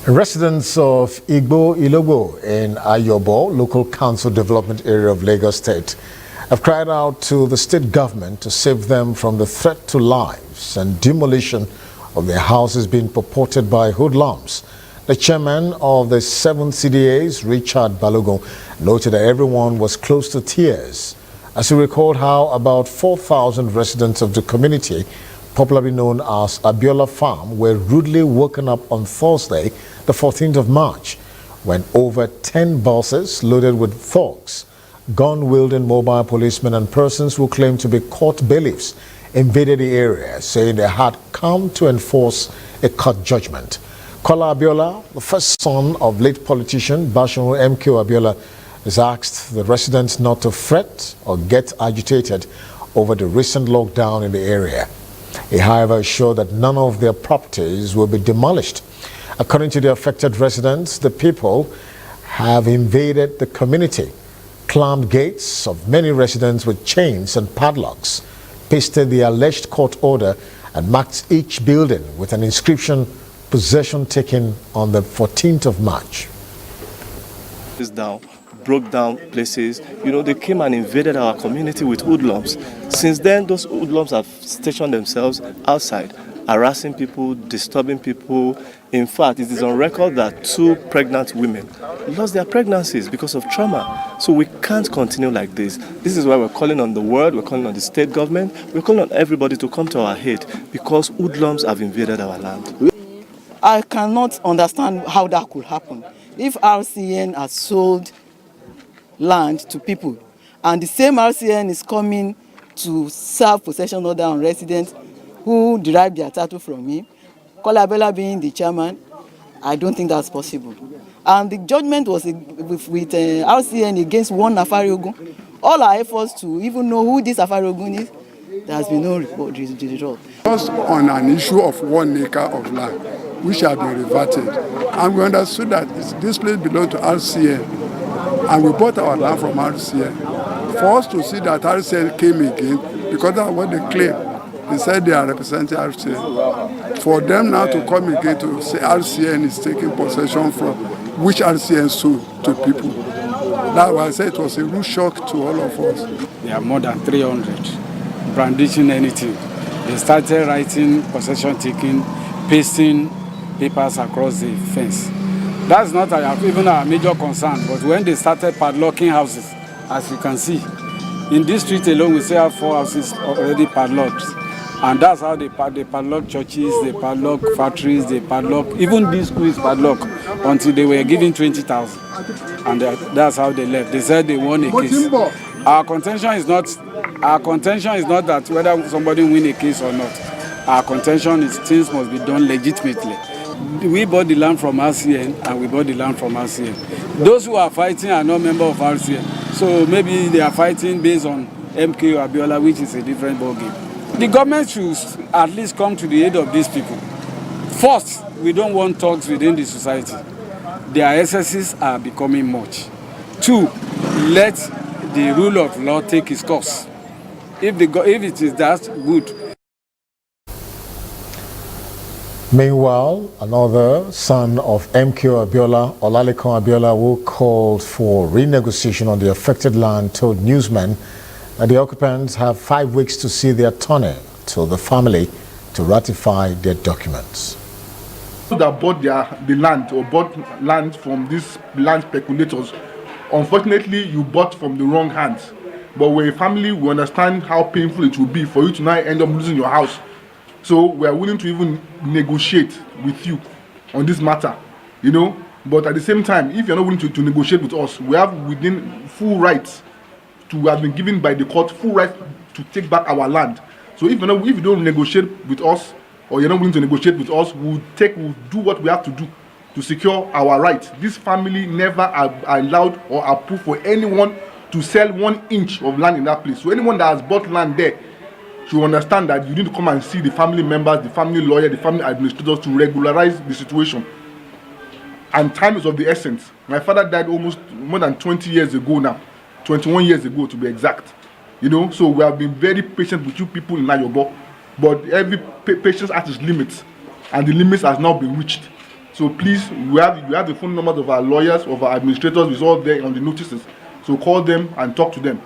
Residents of Igbo Ilogo in Ayobo, local council development area of Lagos State, have cried out to the state government to save them from the threat to lives and demolition of their houses being purported by hoodlums. The chairman of the 7 CDAs, Richard Balogun, noted that everyone was close to tears as he recalled how about 4,000 residents of the community, popularly known as Abiola Farm, were rudely woken up on Thursday, the 14th of March, when over 10 buses loaded with thugs, gun-wielding mobile policemen and persons who claimed to be court bailiffs invaded the area, saying they had come to enforce a court judgment. Kola Abiola, the first son of late politician Bashir MK Abiola, has asked the residents not to fret or get agitated over the recent lockdown in the area. He, however, assured that none of their properties will be demolished. According to the affected residents, the people have invaded the community, clamped gates of many residents with chains and padlocks, pasted the alleged court order, and marked each building with an inscription, "Possession taken on the 14th of March." Broke down places. They came and invaded our community with hoodlums. Since then, those hoodlums have stationed themselves outside, harassing people, disturbing people. In fact, it is on record that 2 pregnant women lost their pregnancies because of trauma. So we can't continue like this. This is why we're calling on the world, we're calling on the state government, we're calling on everybody to come to our aid because hoodlums have invaded our land. I cannot understand how that could happen. If RCN has sold land to people and the same RCN is coming to serve possession order on residents who derive their title from him, Kola Abiola being the chairman, I don't think that's possible. And the judgment was with RCN against one Afariogun. All our efforts to even know who this Afariogun is, there has been no report result. Just on an issue of 1 acre of land, which have been reverted, and we understood that this place belonged to RCN. And we bought our land from RCN. For us to see that RCN came again, because that's what they claim. They said they are representing RCN. For them now to come again to say RCN is taking possession from which RCN sold to people. That's why I said it was a real shock to all of us. There are more than 300 brandishing anything. They started writing possession taking, pasting papers across the fence. That's not even a major concern, but when they started padlocking houses, as you can see, in this street alone, we still have 4 houses already padlocked. And that's how they padlock churches, they padlock factories, they padlock, even this school is padlocked until they were given 20,000. And that's how they left. They said they won a case. Our contention is not that whether somebody win a case or not. Our contention is things must be done legitimately. We bought the land from RCN and we bought the land from RCN. Those who are fighting are not members of RCN. So maybe they are fighting based on MK Abiola, which is a different ballgame. The government should at least come to the aid of these people. First, we don't want thugs within the society. Their excesses are becoming much. 2, let the rule of law take its course. If it is that, good. Meanwhile, another son of MK Abiola, Olalekan Abiola, who called for renegotiation on the affected land, told newsmen that the occupants have 5 weeks to see their attorney to the family to ratify their documents. That bought the land or bought land from these land speculators, unfortunately, you bought from the wrong hands. But we're a family, we understand how painful it will be for you to now end up losing your house. So we are willing to even negotiate with you on this matter, But at the same time, if you're not willing to negotiate with us, we have within full rights to have been given by the court, full rights to take back our land. So if you don't negotiate with us, or you're not willing to negotiate with us, we'll do what we have to do to secure our rights. This family never allowed or approved for anyone to sell 1 inch of land in that place. So anyone that has bought land there, to understand that you need to come and see the family members, the family lawyer, the family administrators to regularize the situation. And time is of the essence. My father died almost more than 20 years ago now, 21 years ago to be exact. So we have been very patient with you people in Ayobo, but every patience has its limits, and the limits has now been reached. So please, we have the phone numbers of our lawyers, of our administrators, it's all there on the notices. So call them and talk to them.